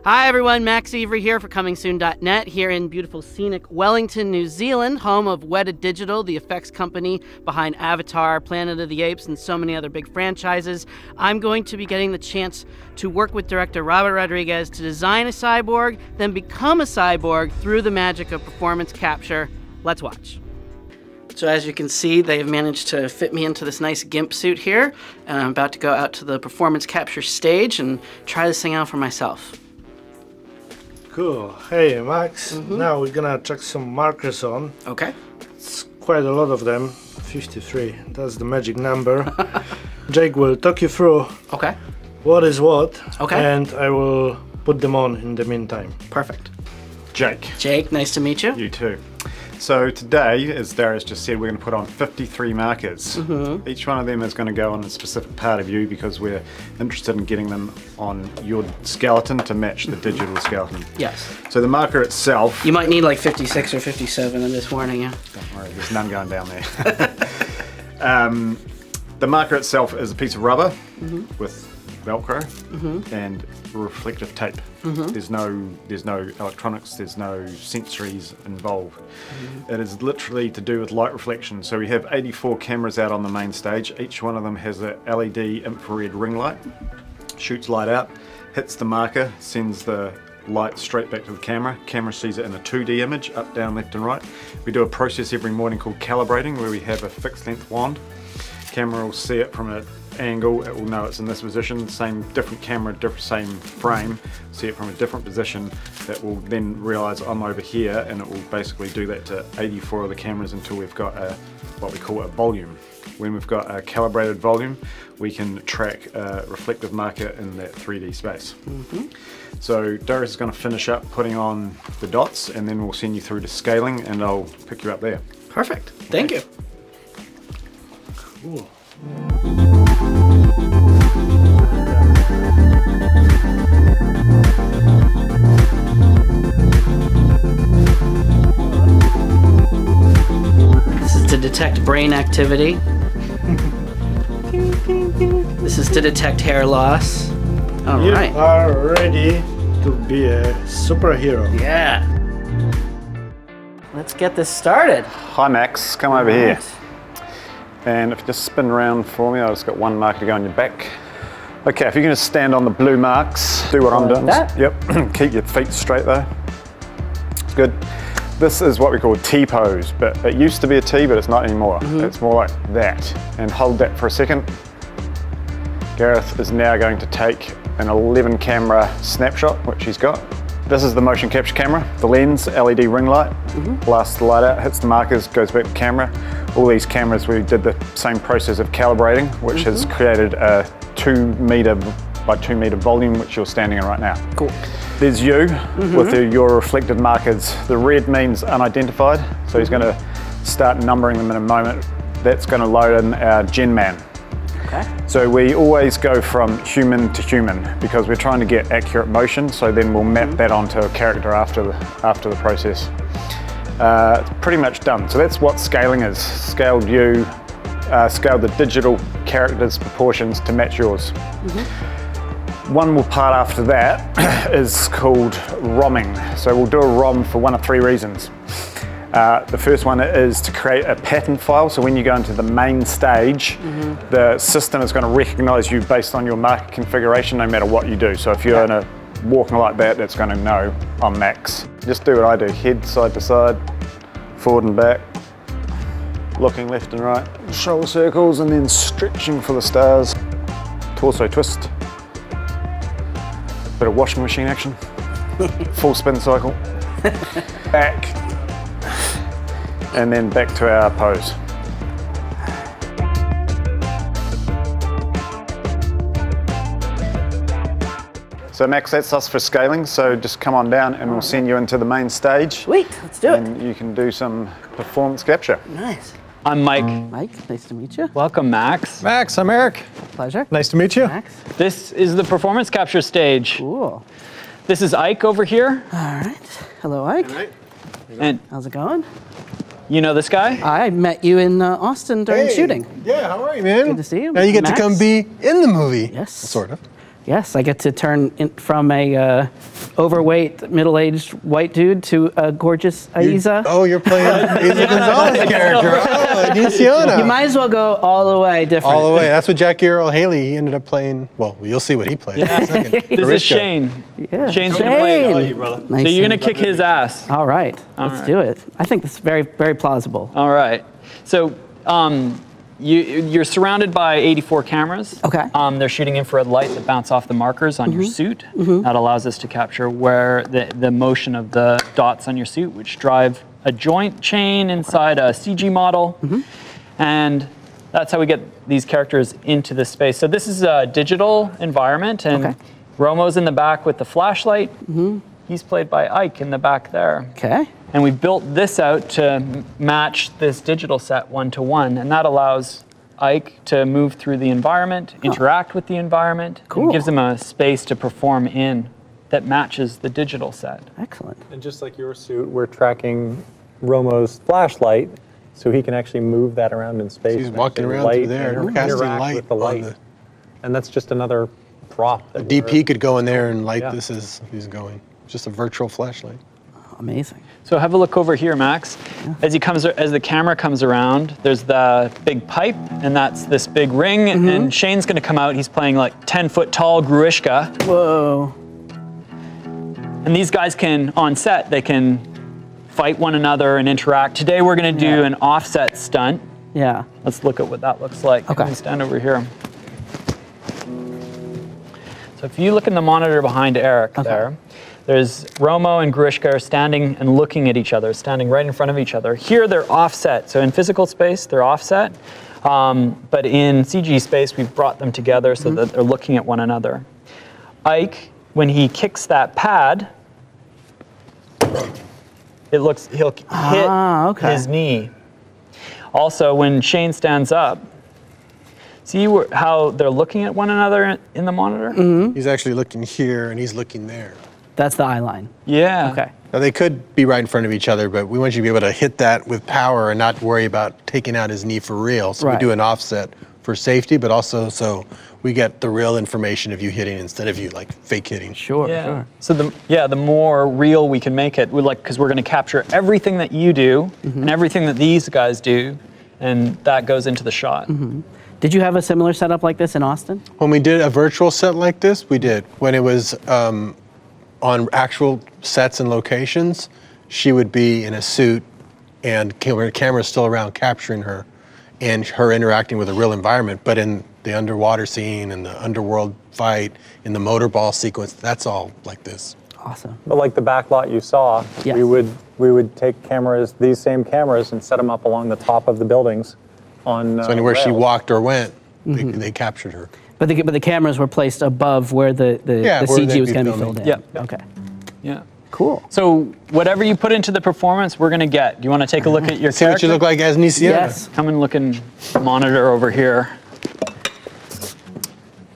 Hi everyone, Max Evry here for ComingSoon.net, here in beautiful scenic Wellington, New Zealand, home of Weta Digital, the effects company behind Avatar, Planet of the Apes, and so many other big franchises. I'm going to be getting the chance to work with director Robert Rodriquez to design a cyborg, then become a cyborg through the magic of performance capture. Let's watch. So as you can see, they've managed to fit me into this nice GIMP suit here, and I'm about to go out to the performance capture stage and try this thing out for myself. Cool. Hey Max, now we're gonna chuck some markers on. Okay. It's quite a lot of them, 53, that's the magic number. Jake will talk you through what is what, and I will put them on in the meantime. Perfect. Jake, nice to meet you. you too. So today, as Darius just said, we're going to put on 53 markers. Each one of them is going to go on a specific part of you because we're interested in getting them on your skeleton to match the digital skeleton. Yes. So the marker itself... You might need like 56 or 57 in this warning, yeah. Don't worry, there's none going down there. The marker itself is a piece of rubber with Velcro and reflective tape. There's no electronics, there's no sensories involved. It is literally to do with light reflection. So we have 84 cameras out on the main stage. Each one of them has a LED infrared ring light, shoots light out, hits the marker, sends the light straight back to the camera. Camera sees it in a 2D image, up, down, left and right. We do a process every morning called calibrating, where we have a fixed length wand. Camera will see it from an angle, it will know it's in this position, same different camera, same frame, see it from a different position, that will then realise I'm over here, and it will basically do that to 84 of the cameras until we've got what we call a volume. When we've got a calibrated volume, we can track a reflective marker in that 3D space. So Darius is going to finish up putting on the dots, and then we'll send you through to scaling, and I'll pick you up there. Perfect. Thank you. Cool. This is to detect brain activity. This is to detect hair loss. All right. You are ready to be a superhero. Yeah. Let's get this started. Hi Max, come over here. And if you just spin around for me, I've just got one marker to go on your back. Okay, if you're going to stand on the blue marks, do what I'm doing. Yep, keep your feet straight though. Good. This is what we call a T-pose, but it used to be a T, but it's not anymore. It's more like that. And hold that for a second. Gareth is now going to take an 11 camera snapshot, which he's got. This is the motion capture camera. The lens, LED ring light, blasts the light out, hits the markers, goes back to camera. All these cameras, we did the same process of calibrating, which has created a 2 meter by 2 meter volume, which you're standing in right now. Cool. There's you with your reflective markers. The red means unidentified, so he's going to start numbering them in a moment. That's going to load in our Gen Man. So we always go from human to human because we're trying to get accurate motion, so then we'll map that onto a character after the process. It's pretty much done. So that's what scaling is. Scaled you, scaled the digital character's proportions to match yours. One more part after that is called ROMing. So we'll do a ROM for one of 3 reasons. The first one is to create a pattern file, so when you go into the main stage, the system is going to recognise you based on your marker configuration no matter what you do. So if you're walking like that, it's going to know I'm Max. Just do what I do, head side to side, forward and back, looking left and right, shoulder circles, and then stretching for the stars, torso twist, bit of washing machine action, full spin cycle, back, and then back to our pose. So Max, that's us for scaling, so just come on down and we'll send you into the main stage. Sweet, let's do it. And you can do some performance capture. Nice. I'm Mike. Mike, nice to meet you. Welcome, Max. Max, I'm Eric. Pleasure. Nice to meet you. Max. This is the performance capture stage. Cool. This is Ike over here. All right. Hello, Ike. All right. And how's it going? you know this guy? I met you in Austin during shooting. Yeah, how are you, man? Good to see you. Now you get Max? to come be in the movie. Yes. Sort of. Yes, I get to turn from a overweight, middle-aged white dude to a gorgeous Aiza. Oh, you're playing Aiza Gonzalez character. Oh, Iniciana. You might as well go all the way different. All the way. That's what Jackie Earl Haley he ended up playing. Well, you'll see what he played in a second. This is Shane. Yeah. Shane's going to play. you, brother. Nice. So you're going to kick his ass. All right, let's do it. I think this is very, very plausible. All right. So you're surrounded by 84 cameras. Okay. They're shooting infrared light that bounce off the markers on your suit. That allows us to capture where the motion of the dots on your suit, which drive a joint chain inside a CG model. And that's how we get these characters into this space. So this is a digital environment, and Romo's in the back with the flashlight. He's played by Ike in the back there. Okay. And we built this out to match this digital set one-to-one, and that allows Ike to move through the environment, interact with the environment, and gives him a space to perform in that matches the digital set. Excellent. And just like your suit, we're tracking Romo's flashlight, so he can actually move that around in space. He's walking around through there, casting light with the light. And that's just another prop. The DP could go in there and light this as he's going. Just a virtual flashlight. Amazing. So have a look over here, Max. As the camera comes around, there's the big pipe, and that's this big ring, and Shane's gonna come out. He's playing like 10-foot tall Gruishka. Whoa. And these guys can, on set, they can fight one another and interact. Today we're gonna do an offset stunt. Yeah. Let's look at what that looks like. Okay. Let me stand over here. So if you look in the monitor behind Eric there's Romo and Gruishka are standing and looking at each other, standing right in front of each other. Here they're offset. So in physical space, they're offset. But in CG space, we've brought them together so that they're looking at one another. Ike, when he kicks that pad, he'll hit his knee. Also, when Shane stands up, see how they're looking at one another in the monitor? He's actually looking here and he's looking there. That's the eye line. Yeah. Okay. Now they could be right in front of each other, but we want you to be able to hit that with power and not worry about taking out his knee for real. So we do an offset for safety, but also so we get the real information of you hitting instead of you like fake hitting. Sure. So the more real we can make it, because we're going to capture everything that you do and everything that these guys do, and that goes into the shot. Did you have a similar setup like this in Austin? When we did a virtual set like this, we did. When it was on actual sets and locations, she would be in a suit and camera's still around capturing her and her interacting with a real environment. But in the underwater scene and the underworld fight, in the motorball sequence, that's all like this. Awesome. But like the back lot you saw, we would take cameras, these same cameras, and set them up along the top of the buildings on so anywhere rails. she walked or went, they captured her. But the cameras were placed above where the CG was going to be filled in. Yeah. Okay. Yeah. Cool. So whatever you put into the performance, we're going to get. Do you want to take a look at your See character? what you look like as Niciana. Yes. Come and look in monitor over here.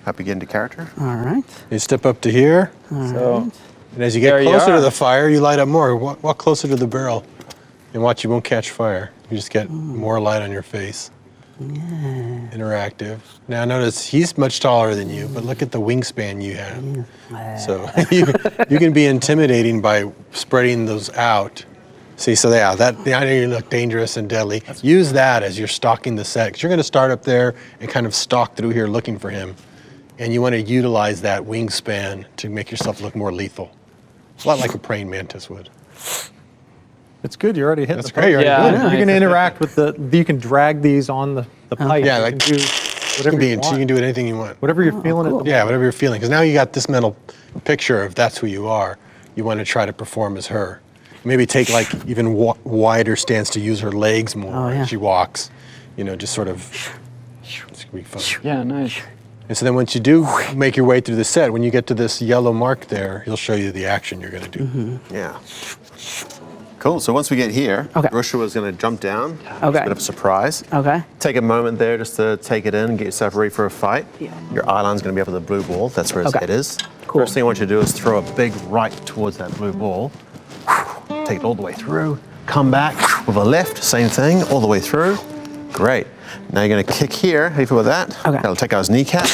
Happy getting to character. All right. You step up to here, So and as you get closer to the fire, you light up more. Walk closer to the barrel, and watch, you won't catch fire. You just get more light on your face. Interactive. Now notice he's much taller than you, but look at the wingspan you have. So you can be intimidating by spreading those out. See, so I know you look dangerous and deadly. Use that as you're stalking the set, because you're going to start up there and kind of stalk through here looking for him. And you want to utilize that wingspan to make yourself look more lethal. A lot like a praying mantis would. It's good. You already hit. That's great. You can interact with you can drag these on the pipe. Yeah, you can do whatever you want. You can do anything you want. Whatever you're feeling. Cool. Yeah, whatever you're feeling. Because now you got this mental picture of that's who you are. You want to try to perform as her. Maybe take like even wider stance to use her legs more as she walks. You know, just sort of. It's gonna be fun. Yeah, nice. And so then once you do make your way through the set, when you get to this yellow mark there, he'll show you the action you're going to do. Yeah. Cool. So once we get here, Rusha was going to jump down. It's a bit of a surprise. Okay. Take a moment there just to take it in and get yourself ready for a fight. Yeah. Your eye line's going to be up at the blue ball. That's where his head is. Cool. First thing I want you to do is throw a big right towards that blue ball. Take it all the way through. Come back with a left. Same thing. All the way through. Great. Now you're going to kick here. How do you feel with that? Okay. That'll take out his kneecap.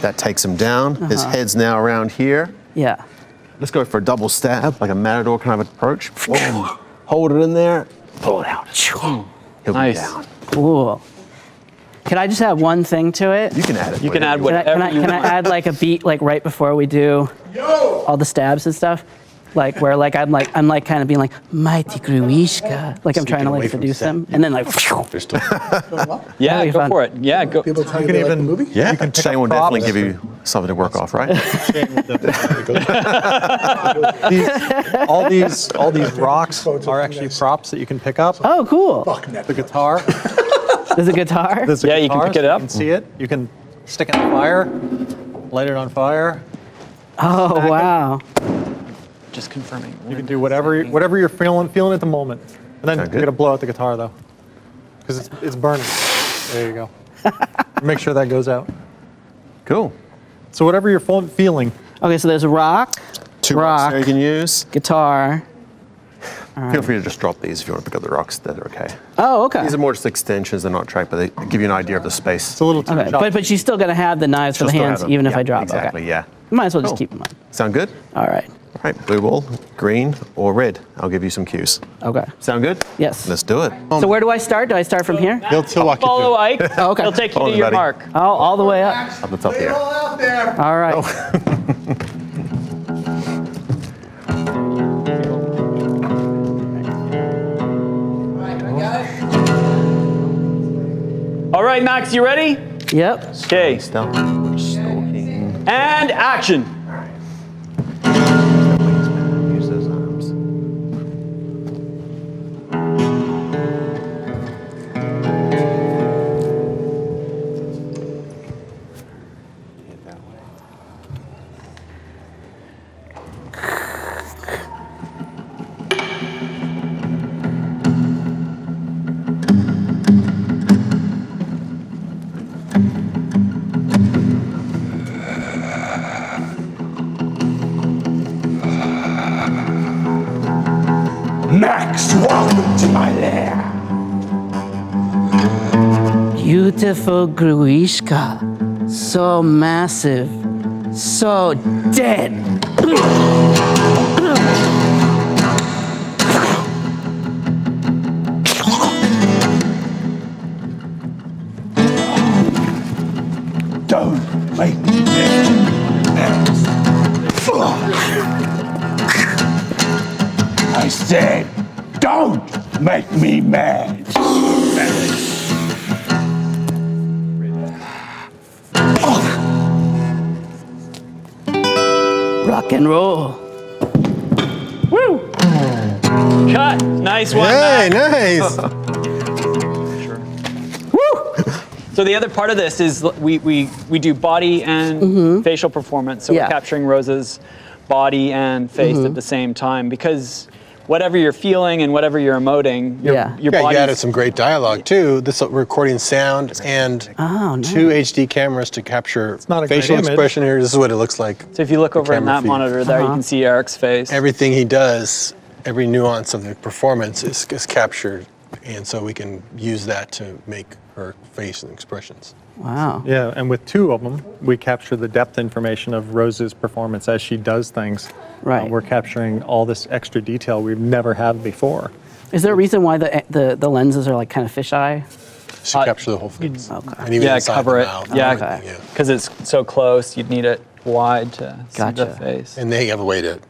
That takes him down. His head's now around here. Yeah. Let's go for a double stab, like a matador kind of approach. Hold it in there, pull it out. He'll be down. Cool. Can I just add one thing to it? You can add it. You can add whatever you want. Can I add like a beat like right before we do all the stabs and stuff? Like where like I'm like kind of being like mighty Gruishka, like I'm trying to like seduce them, and then like yeah, go for it. Yeah, go. People tell you they like the movie? Yeah, you can Shane will definitely give you something to work off, right? all these rocks are actually props that you can pick up. Oh, cool. The guitar. There's a guitar? Yeah, you can pick it up. You can see it. You can stick it on fire, light it on fire. Oh, wow. Just confirming. You can do whatever you're feeling at the moment. And then you're going to blow out the guitar, though, because it's burning. There you go. Make sure that goes out. Cool. So whatever you're feeling. Okay, so there's a rock. Two rocks there you can use. Guitar. Feel free to just drop these if you want to pick up the rocks. They're okay. Oh, okay. These are more just extensions. They're not track, but they give you an idea of the space. It's a little too but she's still going to have the knives for the hands, even if I drop. Exactly, okay. yeah. Might as well just keep them on. Sound good? All right. All right, blue ball, green, or red. I'll give you some cues. Okay. Sound good? Yes. Let's do it. So where do I start? Do I start from here? He'll walk you Follow through. Ike. Oh, okay. He'll take you Follow to me, your buddy. mark. Oh, all the way up. Up the top here. All right. All right, Max, you ready? Yep. Okay. Still. Stalking. And action. Use those arms. That way. Max, welcome to my lair. Beautiful Gruishka. So massive. So dead. Don't make me mad. I said, don't make me mad. Rock and roll. Woo! Cut. Nice one. Hey, Max. nice. So the other part of this is we do body and facial performance. So we're capturing Rose's body and face at the same time, because whatever you're feeling and whatever you're emoting, your body. You added some great dialogue too. This recording sound and 2 HD cameras to capture facial expression here. This is what it looks like. So if you look over in that monitor there, you can see Eric's face. Everything he does, every nuance of the performance is captured, and so we can use that to make her face and expressions. Wow. Yeah, and with 2 of them, we capture the depth information of Rose's performance as she does things. Right. We're capturing all this extra detail we've never had before. Is there a reason why the lenses are like kind of fisheye? To capture the whole face. Okay. And even inside cover the it. mouth, Yeah, because it's so close, you'd need it wide to see the face. And they have a way to,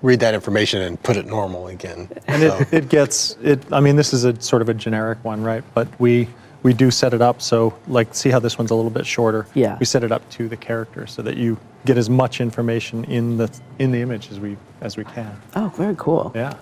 read that information and put it normal again. And it gets, I mean, this is a sort of a generic one, right? But we do set it up so, like, see how this one's a little bit shorter? Yeah. We set it up to the character so that you get as much information in the image as we can. Oh, very cool. Yeah.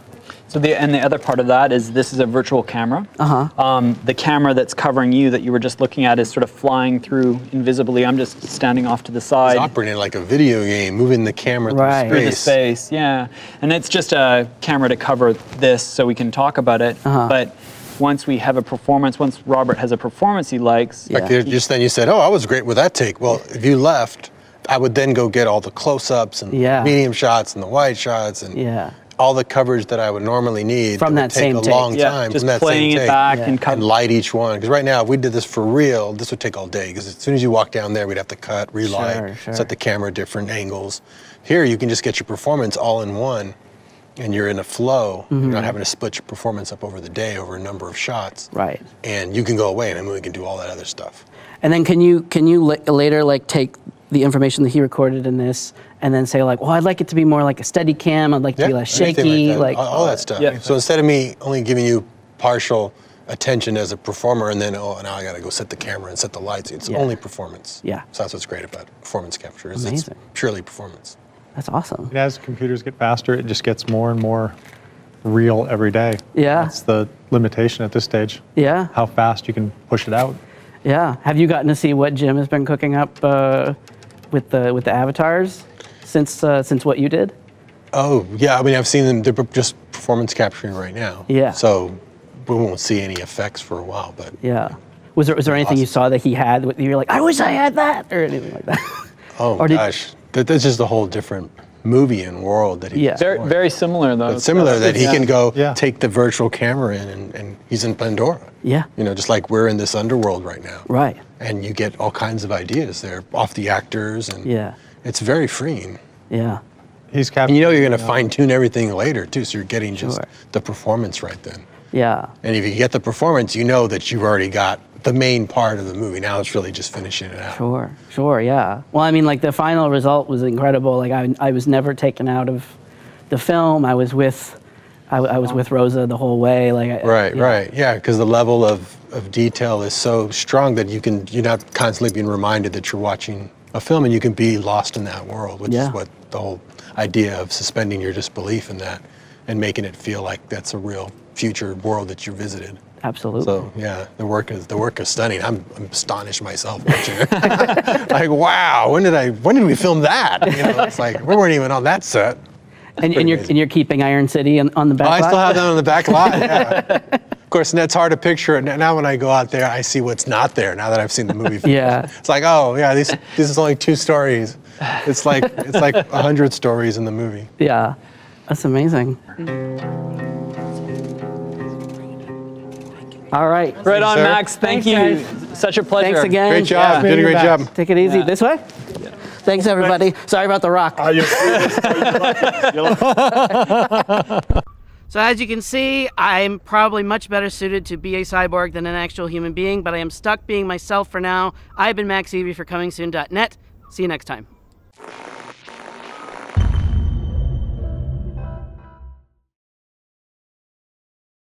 So the other part of that is this is a virtual camera. The camera that's covering you that you were just looking at is sort of flying through invisibly. I'm just standing off to the side. It's operating like a video game, moving the camera through the space. Yeah, and it's just a camera to cover this so we can talk about it. But once we have a performance, once Robert has a performance he likes. Like just then you said, oh, I was great with that take. Well, if you left, I would then go get all the close-ups and medium shots and the wide shots and all the coverage that I would normally need from that same take take. a long time just from that playing same it take back and light each one. Because right now, if we did this for real, this would take all day. Because as soon as you walk down there, we'd have to cut, relight, set the camera at different angles. Here, you can just get your performance all in one, and you're in a flow. You're not having to split your performance up over the day over a number of shots. Right. And you can go away, and then we can do all that other stuff. And then can you later like take the information that he recorded in this and then say like, well, I'd like it to be more like a steady cam. I'd like to be less shaky, like all that stuff. Yeah. So instead of me only giving you partial attention as a performer, and then now I got to go set the camera and set the lights. It's only performance. Yeah. So that's what's great about performance capture. Is it's purely performance. That's awesome. And as computers get faster, it just gets more and more real every day. Yeah. That's the limitation at this stage. Yeah. How fast you can push it out. Yeah. Have you gotten to see what Jim has been cooking up with the avatars since what you did? Oh yeah, I mean I've seen them. They're just performance capturing right now. Yeah. So we won't see any effects for a while, but yeah. Was there anything you saw that he had that you're like, I wish I had that, or anything like that? Oh gosh, that's just a whole different movie and world that he. Yeah. Very similar though. It's similar that he can go take the virtual camera in and he's in Pandora. Yeah. You know, just like we're in this underworld right now. Right. And you get all kinds of ideas there off the actors and it's very freeing. Yeah. He's captured. And you know you're going to fine tune everything later too, so you're getting just the performance right then. Yeah. And if you get the performance, you know that you've already got the main part of the movie. Now it's really just finishing it out. Sure, yeah. Well, I mean, like the final result was incredible. Like I was never taken out of the film. I was with Rosa the whole way. Like right, yeah, because the level of detail is so strong that you're not constantly being reminded that you're watching a film, and you can be lost in that world, which is what the whole idea of suspending your disbelief in that and making it feel like that's a real future world that you visited. Absolutely. So yeah, the work is stunning. I'm astonished myself watching it. Like wow, when did we film that? You know, it's like we weren't even on that set. And you're keeping Iron City on the back lot? I still have that on the back lot, yeah. Of course, and that's hard to picture. Now when I go out there, I see what's not there now that I've seen the movie. Yeah. It's like, oh yeah, this is only 2 stories. It's like 100 stories in the movie. Yeah, that's amazing. All right. Right on, Max. Thank you. Guys. Such a pleasure. Thanks again. Great job. Did a great job. Take it easy. This way? Yeah. Thanks, everybody. Sorry about the rock. So as you can see, I'm probably much better suited to be a cyborg than an actual human being, but I am stuck being myself for now. I've been Max Evry for ComingSoon.net. See you next time.